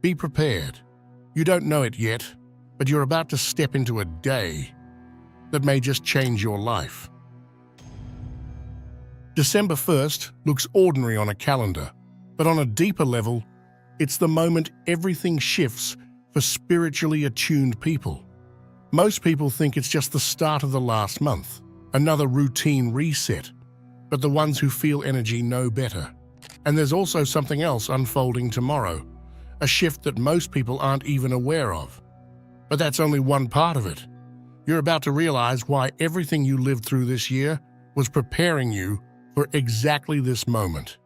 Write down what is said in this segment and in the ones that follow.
Be prepared. You don't know it yet, but you're about to step into a day that may just change your life. December 1st looks ordinary on a calendar, but on a deeper level, it's the moment everything shifts for spiritually attuned people. Most people think it's just the start of the last month, another routine reset, but the ones who feel energy know better. And there's also something else unfolding tomorrow, a shift that most people aren't even aware of. But that's only one part of it. You're about to realize why everything you lived through this year was preparing you for exactly this moment.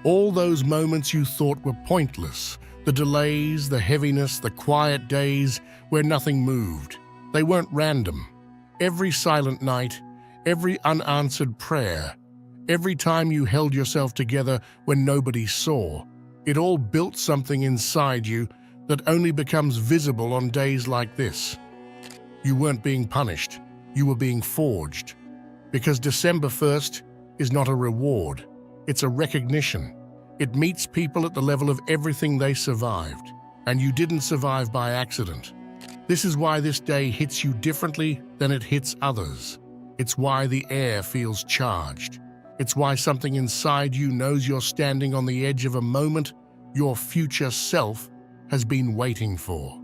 All those moments you thought were pointless, the delays, the heaviness, the quiet days where nothing moved, they weren't random. Every silent night, every unanswered prayer, every time you held yourself together when nobody saw, it all built something inside you that only becomes visible on days like this. You weren't being punished, you were being forged. Because December 1st is not a reward, it's a recognition. It meets people at the level of everything they survived, and you didn't survive by accident. This is why this day hits you differently than it hits others. It's why the air feels charged. It's why something inside you knows you're standing on the edge of a moment your future self has been waiting for.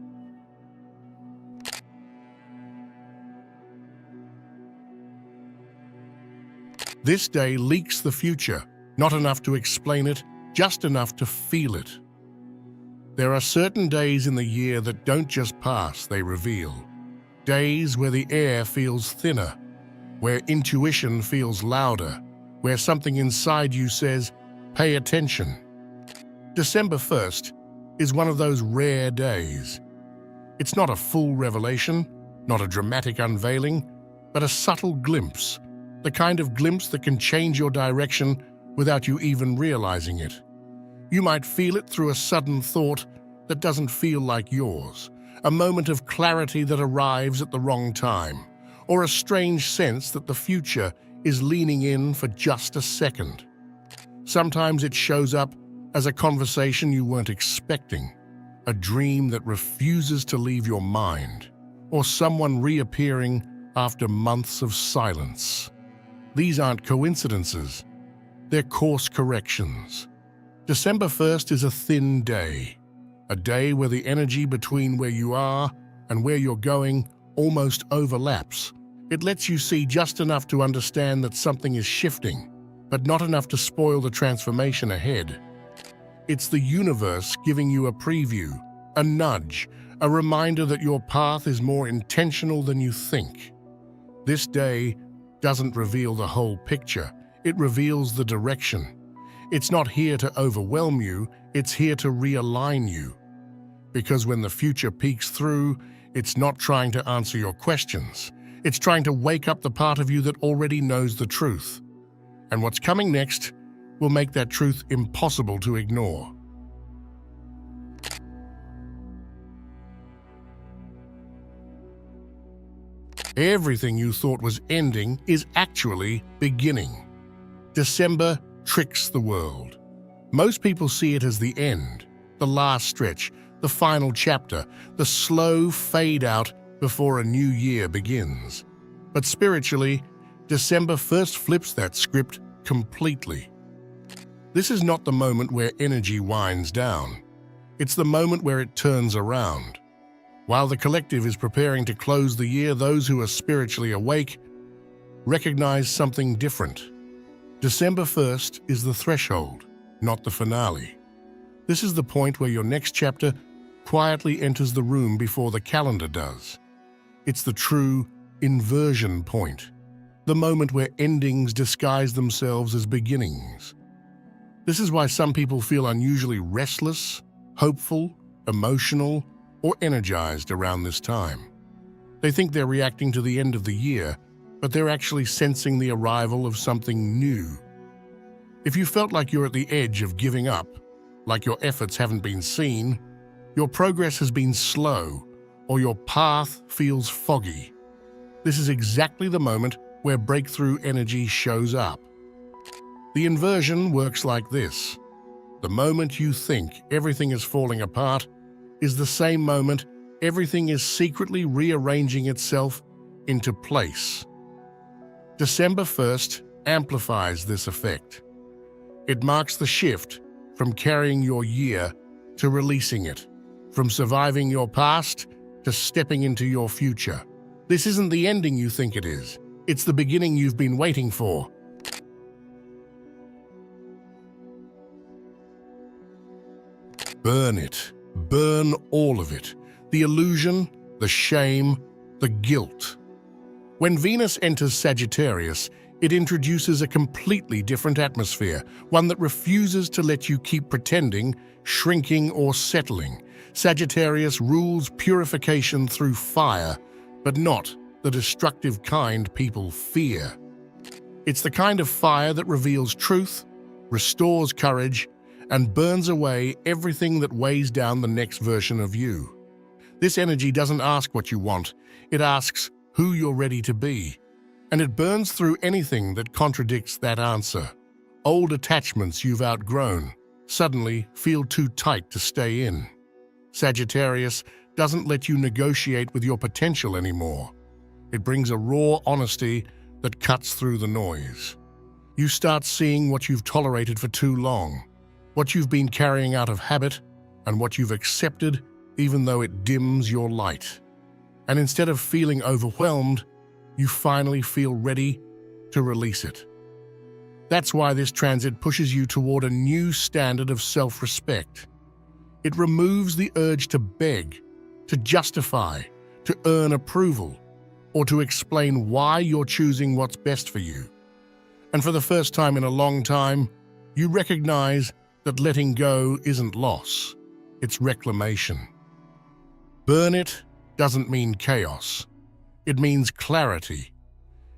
This day leaks the future, not enough to explain it, just enough to feel it. There are certain days in the year that don't just pass, they reveal. Days where the air feels thinner, where intuition feels louder, where something inside you says, pay attention. December 1st is one of those rare days. It's not a full revelation, not a dramatic unveiling, but a subtle glimpse, the kind of glimpse that can change your direction without you even realizing it. You might feel it through a sudden thought that doesn't feel like yours, a moment of clarity that arrives at the wrong time, or a strange sense that the future is leaning in for just a second. Sometimes it shows up as a conversation you weren't expecting, a dream that refuses to leave your mind, or someone reappearing after months of silence. These aren't coincidences, they're course corrections. December 1st is a thin day, a day where the energy between where you are and where you're going almost overlaps. It lets you see just enough to understand that something is shifting, but not enough to spoil the transformation ahead. It's the universe giving you a preview, a nudge, a reminder that your path is more intentional than you think. This day doesn't reveal the whole picture, it reveals the direction. It's not here to overwhelm you, it's here to realign you. Because when the future peeks through, it's not trying to answer your questions. It's trying to wake up the part of you that already knows the truth. And what's coming next will make that truth impossible to ignore. Everything you thought was ending is actually beginning. December tricks the world. Most people see it as the end, the last stretch, the final chapter, the slow fade out before a new year begins. But spiritually, December 1st flips that script completely. This is not the moment where energy winds down. It's the moment where it turns around. While the collective is preparing to close the year, those who are spiritually awake recognize something different. December 1st is the threshold, not the finale. This is the point where your next chapter quietly enters the room before the calendar does. It's the true inversion point, the moment where endings disguise themselves as beginnings. This is why some people feel unusually restless, hopeful, emotional, or energized around this time. They think they're reacting to the end of the year, but they're actually sensing the arrival of something new. If you felt like you're at the edge of giving up, like your efforts haven't been seen, your progress has been slow, or your path feels foggy, this is exactly the moment where breakthrough energy shows up. The inversion works like this. The moment you think everything is falling apart is the same moment everything is secretly rearranging itself into place. December 1st amplifies this effect. It marks the shift from carrying your year to releasing it, from surviving your past to stepping into your future. This isn't the ending you think it is. It's the beginning you've been waiting for. Burn it. Burn all of it. The illusion, the shame, the guilt. When Venus enters Sagittarius, it introduces a completely different atmosphere, one that refuses to let you keep pretending, shrinking, or settling. Sagittarius rules purification through fire, but not the destructive kind people fear. It's the kind of fire that reveals truth, restores courage, and burns away everything that weighs down the next version of you. This energy doesn't ask what you want, it asks who you're ready to be. And it burns through anything that contradicts that answer. Old attachments you've outgrown suddenly feel too tight to stay in. Sagittarius doesn't let you negotiate with your potential anymore. It brings a raw honesty that cuts through the noise. You start seeing what you've tolerated for too long, what you've been carrying out of habit, and what you've accepted even though it dims your light. And instead of feeling overwhelmed, you finally feel ready to release it. That's why this transit pushes you toward a new standard of self-respect. It removes the urge to beg, to justify, to earn approval, or to explain why you're choosing what's best for you. And for the first time in a long time, you recognize that letting go isn't loss, it's reclamation. Burn it doesn't mean chaos. It means clarity.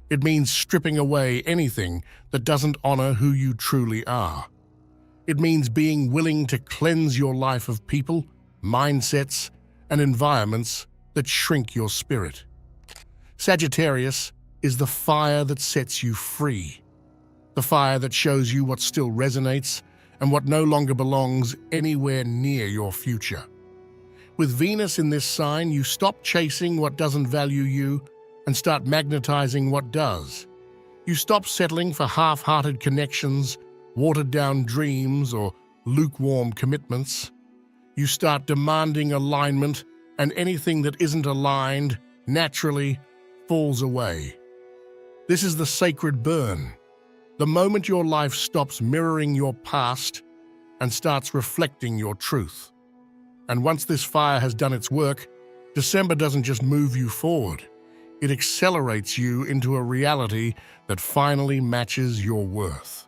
It means stripping away anything that doesn't honor who you truly are. It means being willing to cleanse your life of people, mindsets, and environments that shrink your spirit. Sagittarius is the fire that sets you free. The fire that shows you what still resonates and what no longer belongs anywhere near your future. With Venus in this sign, you stop chasing what doesn't value you and start magnetizing what does. You stop settling for half-hearted connections, watered-down dreams, or lukewarm commitments. You start demanding alignment, and anything that isn't aligned naturally falls away. This is the sacred burn, the moment your life stops mirroring your past and starts reflecting your truth. And once this fire has done its work, December doesn't just move you forward. It accelerates you into a reality that finally matches your worth.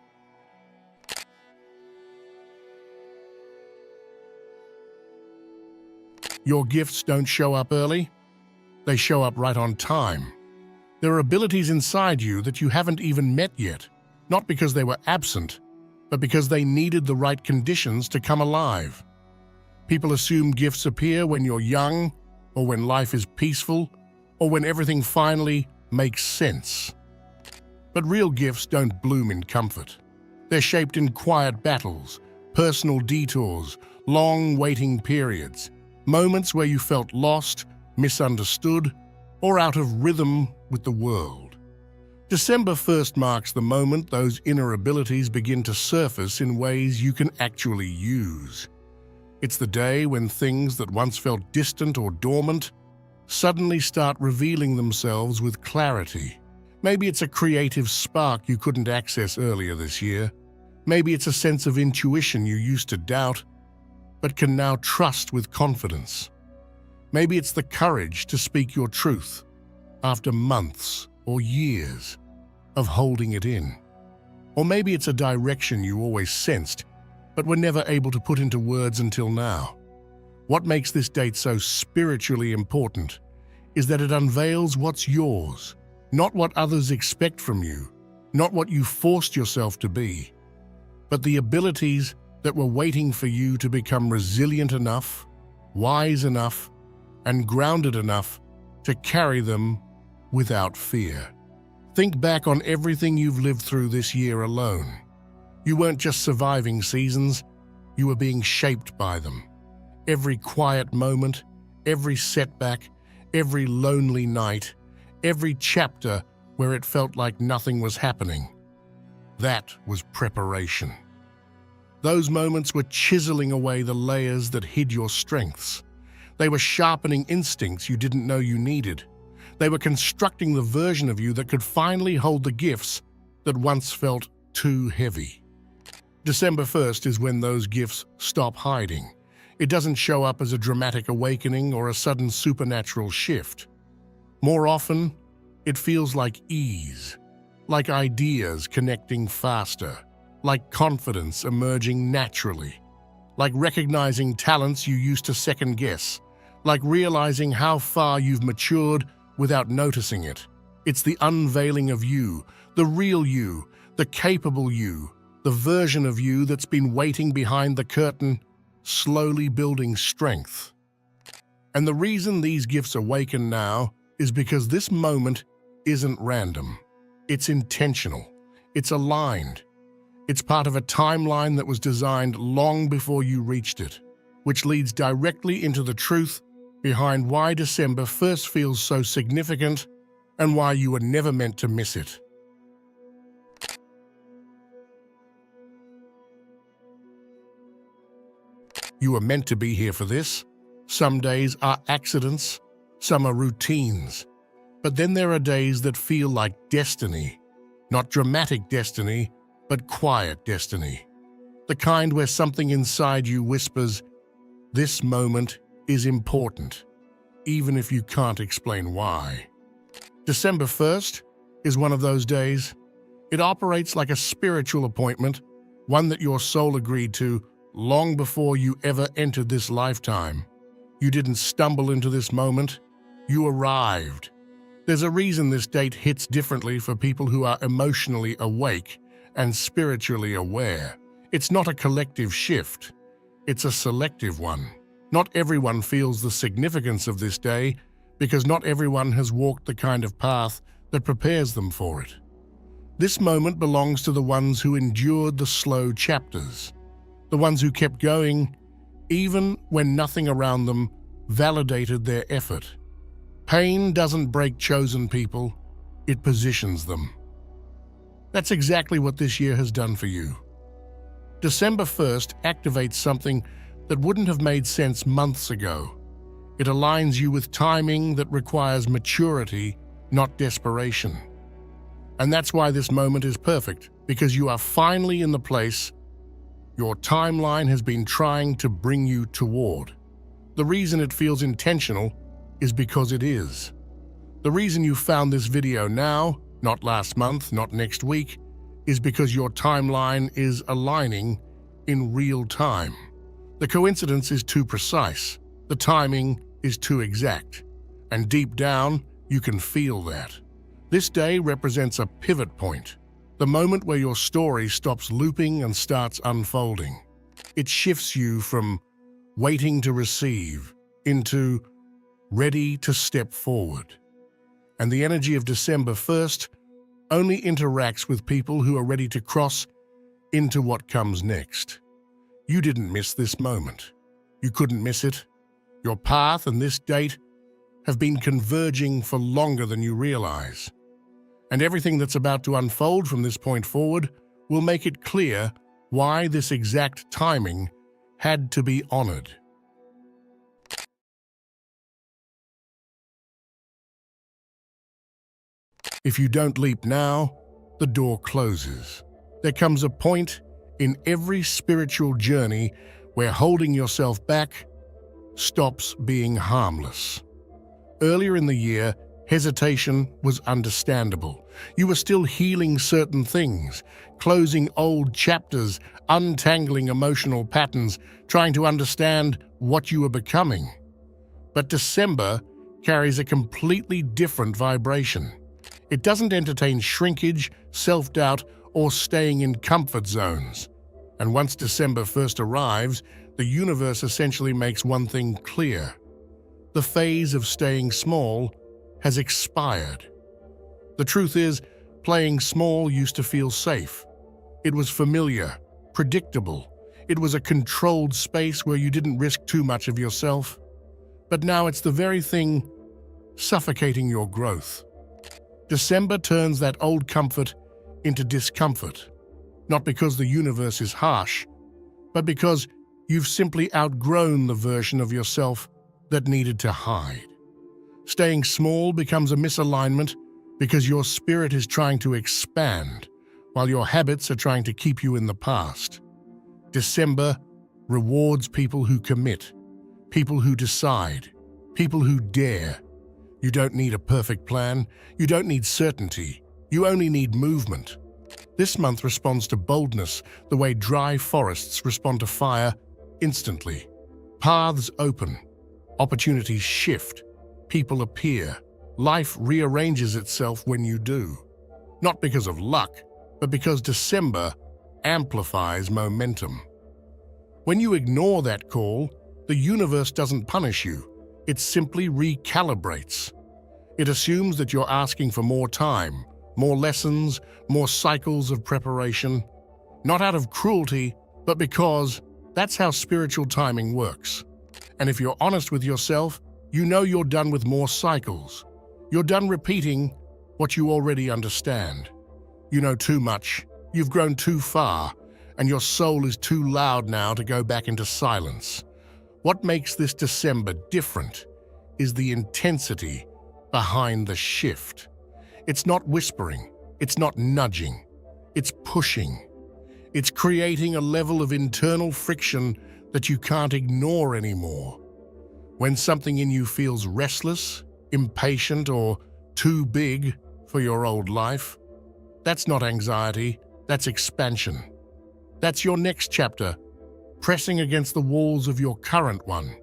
Your gifts don't show up early. They show up right on time. There are abilities inside you that you haven't even met yet, not because they were absent, but because they needed the right conditions to come alive. People assume gifts appear when you're young, or when life is peaceful, or when everything finally makes sense. But real gifts don't bloom in comfort. They're shaped in quiet battles, personal detours, long waiting periods, moments where you felt lost, misunderstood, or out of rhythm with the world. December 1st marks the moment those inner abilities begin to surface in ways you can actually use. It's the day when things that once felt distant or dormant suddenly start revealing themselves with clarity. Maybe it's a creative spark you couldn't access earlier this year. Maybe it's a sense of intuition you used to doubt, but can now trust with confidence. Maybe it's the courage to speak your truth after months or years of holding it in. Or maybe it's a direction you always sensed, but were never able to put into words until now. What makes this date so spiritually important is that it unveils what's yours, not what others expect from you, not what you forced yourself to be, but the abilities that were waiting for you to become resilient enough, wise enough, and grounded enough to carry them without fear. Think back on everything you've lived through this year alone. You weren't just surviving seasons, you were being shaped by them. Every quiet moment, every setback, every lonely night, every chapter where it felt like nothing was happening. That was preparation. Those moments were chiseling away the layers that hid your strengths. They were sharpening instincts you didn't know you needed. They were constructing the version of you that could finally hold the gifts that once felt too heavy. December 1st is when those gifts stop hiding. It doesn't show up as a dramatic awakening or a sudden supernatural shift. More often, it feels like ease, like ideas connecting faster, like confidence emerging naturally, like recognizing talents you used to second guess, like realizing how far you've matured without noticing it. It's the unveiling of you, the real you, the capable you, the version of you that's been waiting behind the curtain, slowly building strength. And the reason these gifts awaken now is because this moment isn't random. It's intentional. It's aligned. It's part of a timeline that was designed long before you reached it, which leads directly into the truth behind why December 1st feels so significant and why you were never meant to miss it. You were meant to be here for this. Some days are accidents, some are routines. But then there are days that feel like destiny. Not dramatic destiny, but quiet destiny. The kind where something inside you whispers, "This moment is important," even if you can't explain why. December 1st is one of those days. It operates like a spiritual appointment, one that your soul agreed to long before you ever entered this lifetime. You didn't stumble into this moment, you arrived. There's a reason this date hits differently for people who are emotionally awake and spiritually aware. It's not a collective shift, it's a selective one. Not everyone feels the significance of this day because not everyone has walked the kind of path that prepares them for it. This moment belongs to the ones who endured the slow chapters, the ones who kept going even when nothing around them validated their effort. Pain doesn't break chosen people, it positions them. That's exactly what this year has done for you. December 1st activates something that wouldn't have made sense months ago. It aligns you with timing that requires maturity, not desperation. And that's why this moment is perfect, because you are finally in the place your timeline has been trying to bring you toward. The reason it feels intentional is because it is. The reason you found this video now, not last month, not next week, is because your timeline is aligning in real time. The coincidence is too precise. The timing is too exact. And deep down, you can feel that. This day represents a pivot point, the moment where your story stops looping and starts unfolding. It shifts you from waiting to receive into ready to step forward. And the energy of December 1st only interacts with people who are ready to cross into what comes next. You didn't miss this moment. You couldn't miss it. Your path and this date have been converging for longer than you realize. And everything that's about to unfold from this point forward will make it clear why this exact timing had to be honored. If you don't leap now, the door closes. There comes a point in every spiritual journey where holding yourself back stops being harmless. Earlier in the year, hesitation was understandable. You were still healing certain things, closing old chapters, untangling emotional patterns, trying to understand what you were becoming. But December carries a completely different vibration. It doesn't entertain shrinkage, self-doubt, or staying in comfort zones. And once December 1st arrives, the universe essentially makes one thing clear. The phase of staying small has expired. The truth is, playing small used to feel safe. It was familiar, predictable. It was a controlled space where you didn't risk too much of yourself. But now it's the very thing suffocating your growth. December turns that old comfort into discomfort, not because the universe is harsh, but because you've simply outgrown the version of yourself that needed to hide. Staying small becomes a misalignment because your spirit is trying to expand, while your habits are trying to keep you in the past. December rewards people who commit, people who decide, people who dare. You don't need a perfect plan. You don't need certainty. You only need movement. This month responds to boldness the way dry forests respond to fire instantly. Paths open. Opportunities shift. People appear. Life rearranges itself when you do. Not because of luck, but because December amplifies momentum. When you ignore that call, the universe doesn't punish you. It simply recalibrates. It assumes that you're asking for more time, more lessons, more cycles of preparation. Not out of cruelty, but because that's how spiritual timing works. And if you're honest with yourself, you know you're done with more cycles. You're done repeating what you already understand. You know too much, you've grown too far, and your soul is too loud now to go back into silence. What makes this December different is the intensity behind the shift. It's not whispering, it's not nudging, it's pushing. It's creating a level of internal friction that you can't ignore anymore. When something in you feels restless, impatient, or too big for your old life, that's not anxiety, that's expansion. That's your next chapter, pressing against the walls of your current one.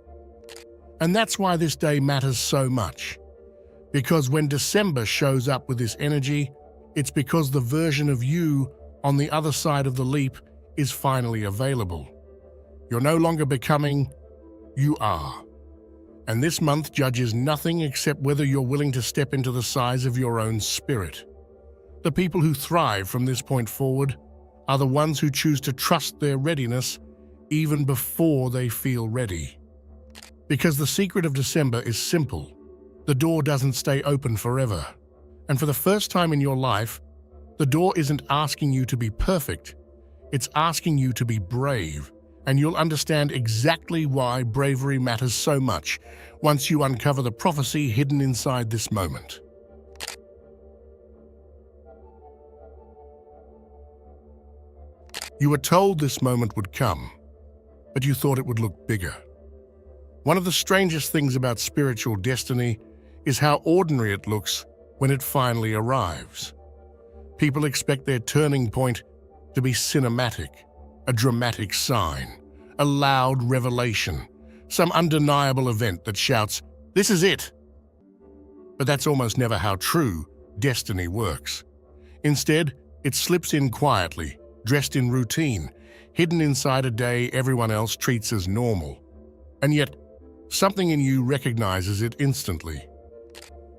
And that's why this day matters so much. Because when December shows up with this energy, it's because the version of you on the other side of the leap is finally available. You're no longer becoming, you are. And this month judges nothing except whether you're willing to step into the size of your own spirit. The people who thrive from this point forward are the ones who choose to trust their readiness even before they feel ready. Because the secret of December is simple. The door doesn't stay open forever. And for the first time in your life, the door isn't asking you to be perfect. It's asking you to be brave. And you'll understand exactly why bravery matters so much once you uncover the prophecy hidden inside this moment. You were told this moment would come, but you thought it would look bigger. One of the strangest things about spiritual destiny is how ordinary it looks when it finally arrives. People expect their turning point to be cinematic, a dramatic sign, a loud revelation, some undeniable event that shouts, "This is it!" But that's almost never how true destiny works. Instead, it slips in quietly, dressed in routine, hidden inside a day everyone else treats as normal. And yet, something in you recognizes it instantly.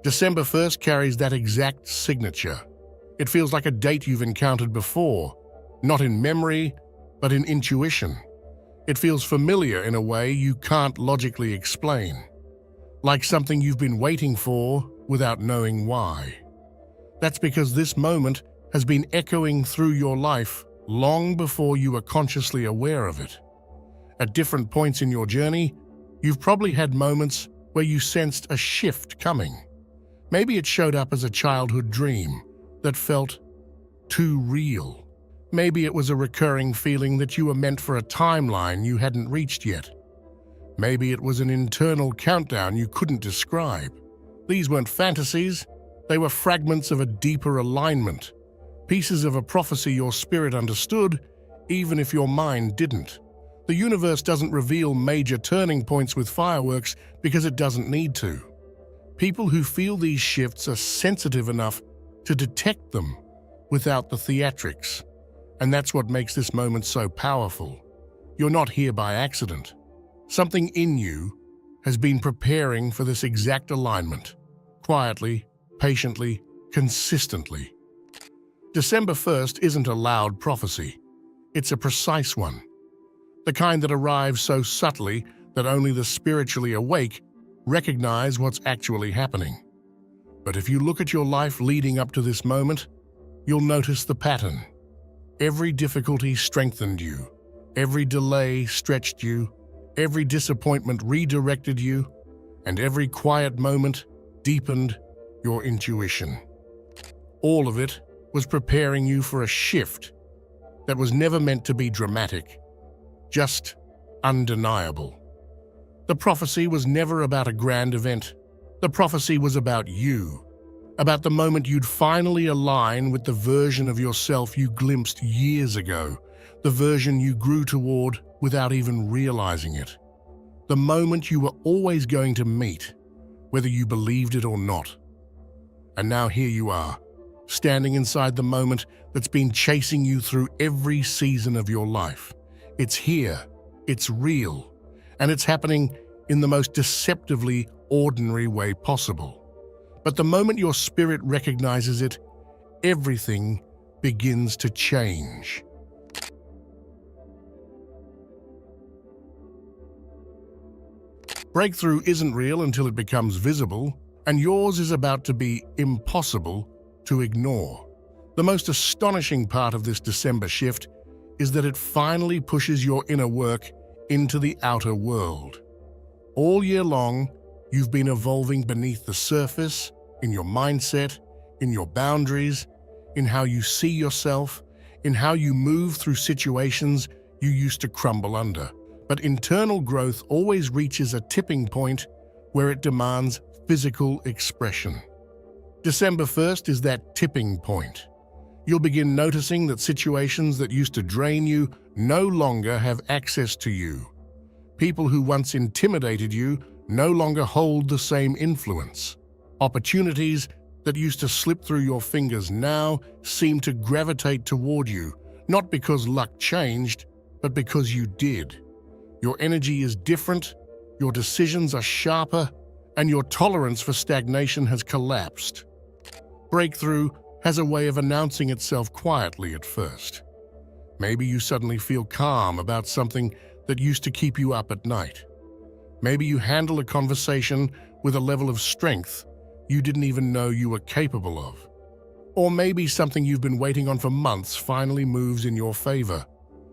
December 1st carries that exact signature. It feels like a date you've encountered before, not in memory, but in intuition. It feels familiar in a way you can't logically explain, like something you've been waiting for without knowing why. That's because this moment has been echoing through your life long before you were consciously aware of it. At different points in your journey, you've probably had moments where you sensed a shift coming. Maybe it showed up as a childhood dream that felt too real. Maybe it was a recurring feeling that you were meant for a timeline you hadn't reached yet. Maybe it was an internal countdown you couldn't describe. These weren't fantasies, they were fragments of a deeper alignment, pieces of a prophecy your spirit understood, even if your mind didn't. The universe doesn't reveal major turning points with fireworks because it doesn't need to. People who feel these shifts are sensitive enough to detect them without the theatrics. And that's what makes this moment so powerful. You're not here by accident. Something in you has been preparing for this exact alignment, quietly, patiently, consistently. December 1st isn't a loud prophecy. It's a precise one. The kind that arrives so subtly that only the spiritually awake recognize what's actually happening. But if you look at your life leading up to this moment, you'll notice the pattern. Every difficulty strengthened you. Every delay stretched you. Every disappointment redirected you. And every quiet moment deepened your intuition. All of it was preparing you for a shift that was never meant to be dramatic, just undeniable. The prophecy was never about a grand event. The prophecy was about you, about the moment you'd finally align with the version of yourself you glimpsed years ago, the version you grew toward without even realizing it. The moment you were always going to meet, whether you believed it or not. And now here you are, standing inside the moment that's been chasing you through every season of your life. It's here, it's real, and it's happening in the most deceptively ordinary way possible. But the moment your spirit recognizes it, everything begins to change. Breakthrough isn't real until it becomes visible, and yours is about to be impossible to ignore. The most astonishing part of this December shift is that it finally pushes your inner work into the outer world. All year long, you've been evolving beneath the surface, in your mindset, in your boundaries, in how you see yourself, in how you move through situations you used to crumble under. But internal growth always reaches a tipping point where it demands physical expression. December 1st is that tipping point. You'll begin noticing that situations that used to drain you no longer have access to you. People who once intimidated you no longer hold the same influence. Opportunities that used to slip through your fingers now seem to gravitate toward you, not because luck changed, but because you did. Your energy is different, your decisions are sharper, and your tolerance for stagnation has collapsed. Breakthrough has a way of announcing itself quietly at first. Maybe you suddenly feel calm about something that used to keep you up at night. Maybe you handle a conversation with a level of strength you didn't even know you were capable of. Or maybe something you've been waiting on for months finally moves in your favor,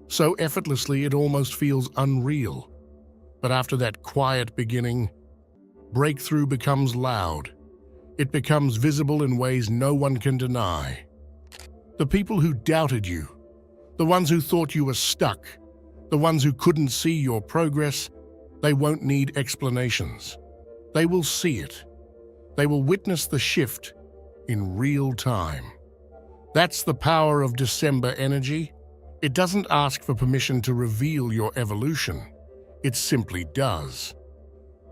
so effortlessly it almost feels unreal. But after that quiet beginning, breakthrough becomes loud. It becomes visible in ways no one can deny. The people who doubted you, the ones who thought you were stuck, the ones who couldn't see your progress, they won't need explanations. They will see it. They will witness the shift in real time. That's the power of December energy. It doesn't ask for permission to reveal your evolution. It simply does.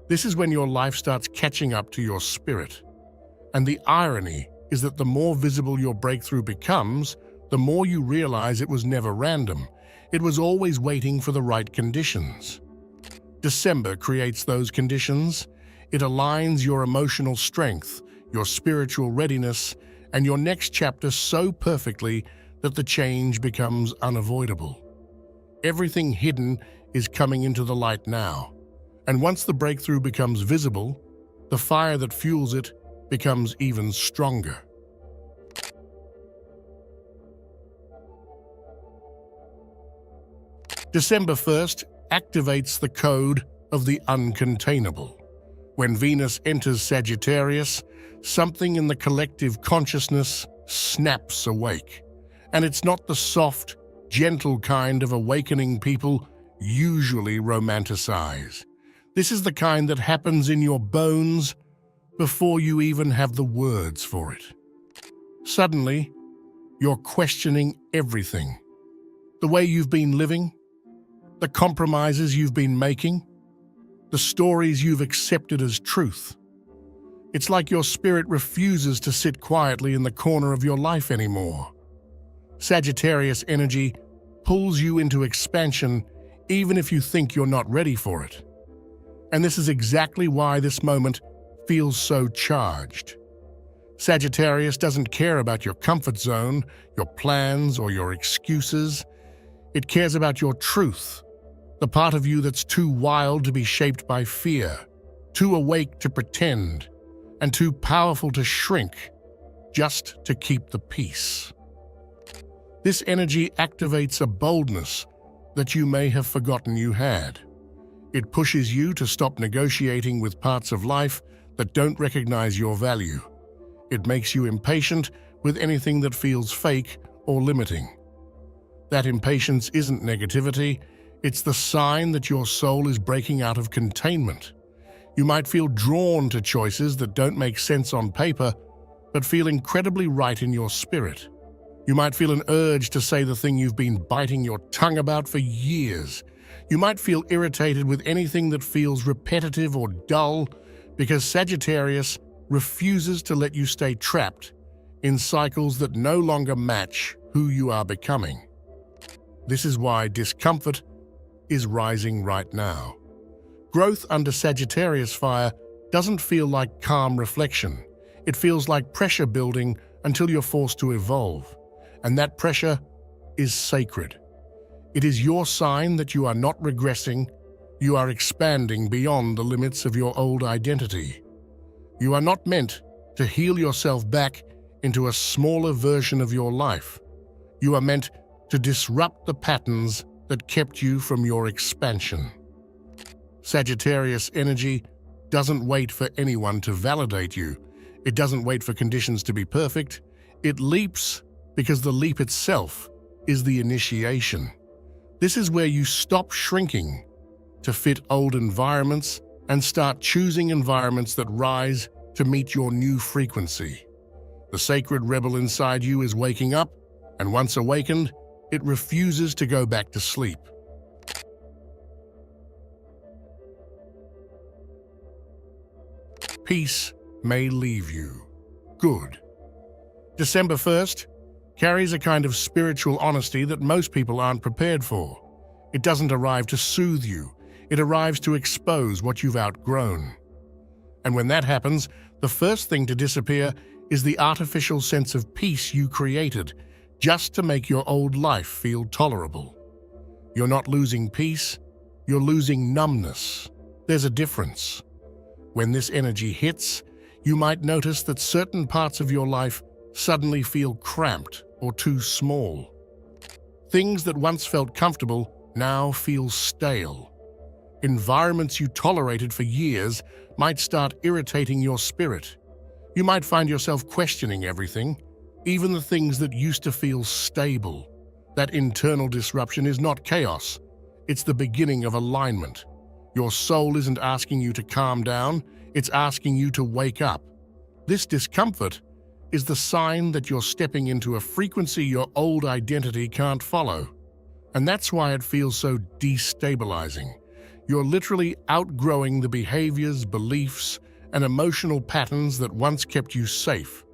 This is when your life starts catching up to your spirit. And the irony is that the more visible your breakthrough becomes, the more you realize it was never random. It was always waiting for the right conditions. December creates those conditions. It aligns your emotional strength, your spiritual readiness, and your next chapter so perfectly that the change becomes unavoidable. Everything hidden is coming into the light now. And once the breakthrough becomes visible, the fire that fuels it becomes even stronger. December 1st activates the code of the uncontainable. When Venus enters Sagittarius, something in the collective consciousness snaps awake. And it's not the soft, gentle kind of awakening people usually romanticize. This is the kind that happens in your bones before you even have the words for it. Suddenly, you're questioning everything. The way you've been living, the compromises you've been making, the stories you've accepted as truth. It's like your spirit refuses to sit quietly in the corner of your life anymore. Sagittarius energy pulls you into expansion even if you think you're not ready for it. And this is exactly why this moment feels so charged. Sagittarius doesn't care about your comfort zone, your plans, or your excuses. It cares about your truth, the part of you that's too wild to be shaped by fear, too awake to pretend, and too powerful to shrink, just to keep the peace. This energy activates a boldness that you may have forgotten you had. It pushes you to stop negotiating with parts of life that don't recognize your value. It makes you impatient with anything that feels fake or limiting. That impatience isn't negativity, it's the sign that your soul is breaking out of containment. You might feel drawn to choices that don't make sense on paper, but feel incredibly right in your spirit. You might feel an urge to say the thing you've been biting your tongue about for years. You might feel irritated with anything that feels repetitive or dull, because Sagittarius refuses to let you stay trapped in cycles that no longer match who you are becoming. This is why discomfort is rising right now. Growth under Sagittarius fire doesn't feel like calm reflection. It feels like pressure building until you're forced to evolve. And that pressure is sacred. It is your sign that you are not regressing, you are expanding beyond the limits of your old identity. You are not meant to heal yourself back into a smaller version of your life. You are meant to disrupt the patterns that kept you from your expansion. Sagittarius energy doesn't wait for anyone to validate you. It doesn't wait for conditions to be perfect. It leaps because the leap itself is the initiation. This is where you stop shrinking to fit old environments and start choosing environments that rise to meet your new frequency. The sacred rebel inside you is waking up, and once awakened, it refuses to go back to sleep. Peace may leave you. Good. December 1st carries a kind of spiritual honesty that most people aren't prepared for. It doesn't arrive to soothe you. It arrives to expose what you've outgrown. And when that happens, the first thing to disappear is the artificial sense of peace you created just to make your old life feel tolerable. You're not losing peace, you're losing numbness. There's a difference. When this energy hits, you might notice that certain parts of your life suddenly feel cramped or too small. Things that once felt comfortable now feel stale. Environments you tolerated for years might start irritating your spirit. You might find yourself questioning everything, even the things that used to feel stable. That internal disruption is not chaos. It's the beginning of alignment. Your soul isn't asking you to calm down, it's asking you to wake up. This discomfort is the sign that you're stepping into a frequency your old identity can't follow. And that's why it feels so destabilizing. You're literally outgrowing the behaviors, beliefs, and emotional patterns that once kept you safe.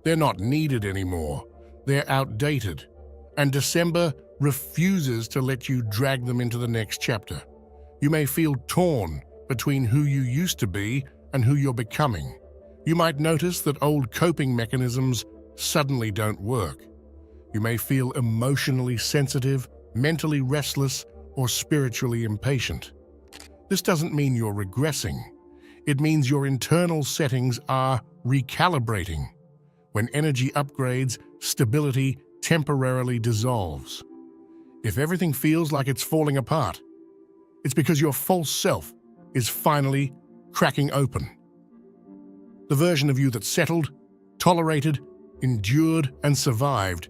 They're not needed anymore. They're outdated. And December refuses to let you drag them into the next chapter. You may feel torn between who you used to be and who you're becoming. You might notice that old coping mechanisms suddenly don't work. You may feel emotionally sensitive, mentally restless, or spiritually impatient. This doesn't mean you're regressing. It means your internal settings are recalibrating. When energy upgrades, stability temporarily dissolves. If everything feels like it's falling apart, it's because your false self is finally cracking open. The version of you that settled, tolerated, endured, and survived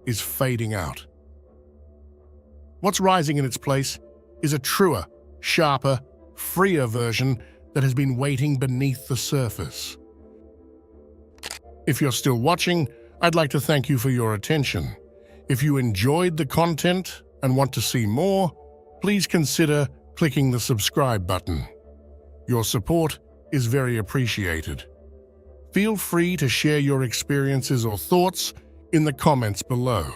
is fading out. What's rising in its place is a truer, sharper, freer version that has been waiting beneath the surface. If you're still watching, I'd like to thank you for your attention. If you enjoyed the content and want to see more, please consider clicking the subscribe button. Your support is very appreciated. Feel free to share your experiences or thoughts in the comments below.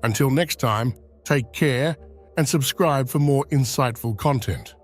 Until next time, take care and subscribe for more insightful content.